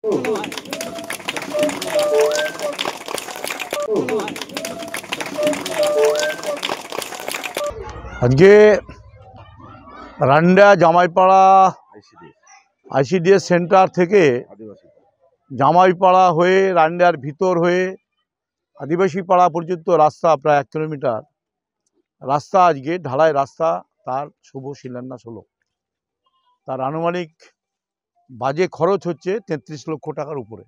আজকে রান্ডা জামাইপাড়া ICDS centre থেকে জামাইপাড়া হয়ে রান্ডার ভিতর হয়ে আদিবাসী পাড়া পর্যন্ত রাস্তা প্রায় 1 কিলোমিটার রাস্তা আজকে ঢালাই রাস্তা তার শুভ শিলান্যাস হলো। তার আনুমানিক বাজে খরচ হচ্ছে 33 লক্ষ টাকার উপরে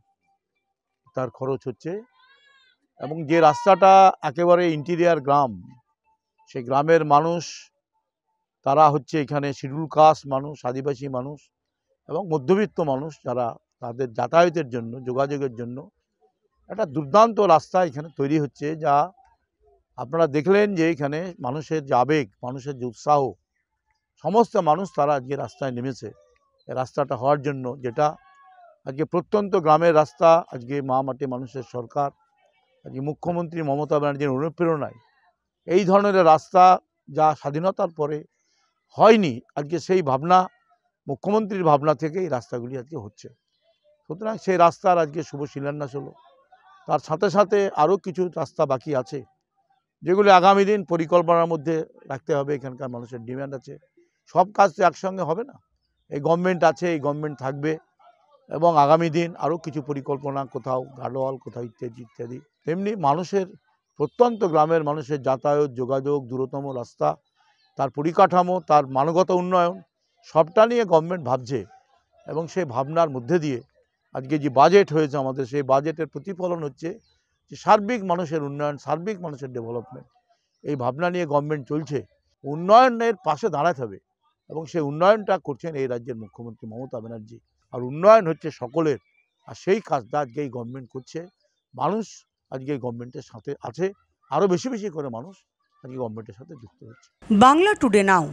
তার খরচ হচ্ছে। এবং যে রাস্তাটা একেবারে ইন্টিরিয়ার গ্রাম, সেই গ্রামের মানুষ তারা হচ্ছে এখানে শিডিউল কাস্ট মানুষ, আদিবাসী মানুষ এবং মধ্যবিত্ত মানুষ, যারা তাদের যাতায়াতের জন্য যোগাযোগের জন্য একটা দুর্দান্ত রাস্তা এখানে তৈরি হচ্ছে। যা আপনারা দেখলেন যে এখানে মানুষের যে আবেগ, মানুষের যে উৎসাহ, সমস্ত মানুষ তারা আজকে রাস্তায় নেমেছে এই রাস্তাটা হওয়ার জন্য, যেটা আজকে প্রত্যন্ত গ্রামের রাস্তা। আজকে মা মাটি মানুষের সরকার, আজকে মুখ্যমন্ত্রী মমতা ব্যানার্জির অনুপ্রেরণায় এই ধরনের রাস্তা যা স্বাধীনতার পরে হয়নি, আজকে সেই ভাবনা মুখ্যমন্ত্রীর ভাবনা থেকে এই রাস্তাগুলি আজকে হচ্ছে। সুতরাং সেই রাস্তার আজকে শুভ শিলান্যাস হলো। তার সাথে সাথে আরও কিছু রাস্তা বাকি আছে, যেগুলি আগামী দিন পরিকল্পনার মধ্যে রাখতে হবে। এখানকার মানুষের ডিমান্ড আছে, সব কাজ তো একসঙ্গে হবে না। এই গভর্নমেন্ট আছে, এই গভর্নমেন্ট থাকবে এবং আগামী দিন আরও কিছু পরিকল্পনা, কোথাও গার্ডওয়াল, কোথাও ইত্যাদি ইত্যাদি। তেমনি মানুষের প্রত্যন্ত গ্রামের মানুষের যাতায়াত, যোগাযোগ, দূরতম রাস্তা, তার পরিকাঠামো, তার মানগত উন্নয়ন, সবটা নিয়ে গভর্নমেন্ট ভাবছে। এবং সেই ভাবনার মধ্যে দিয়ে আজকে যে বাজেট হয়েছে আমাদের, সেই বাজেটের প্রতিফলন হচ্ছে যে সার্বিক মানুষের উন্নয়ন, সার্বিক মানুষের ডেভেলপমেন্ট। এই ভাবনা নিয়ে গভর্নমেন্ট চলছে। উন্নয়নের পাশে দাঁড়াতে হবে এবং সেই উন্নয়নটা করছেন এই রাজ্যের মুখ্যমন্ত্রী মমতা ব্যানার্জি। আর উন্নয়ন হচ্ছে সকলের, আর সেই কাজটা আজকে এই গভর্নমেন্ট করছে। মানুষ আজকে এই গভর্নমেন্টের সাথে আছে, আরও বেশি বেশি করে মানুষ আজকে গভর্নমেন্টের সাথে যুক্ত হচ্ছে। বাংলা টুডে নাও।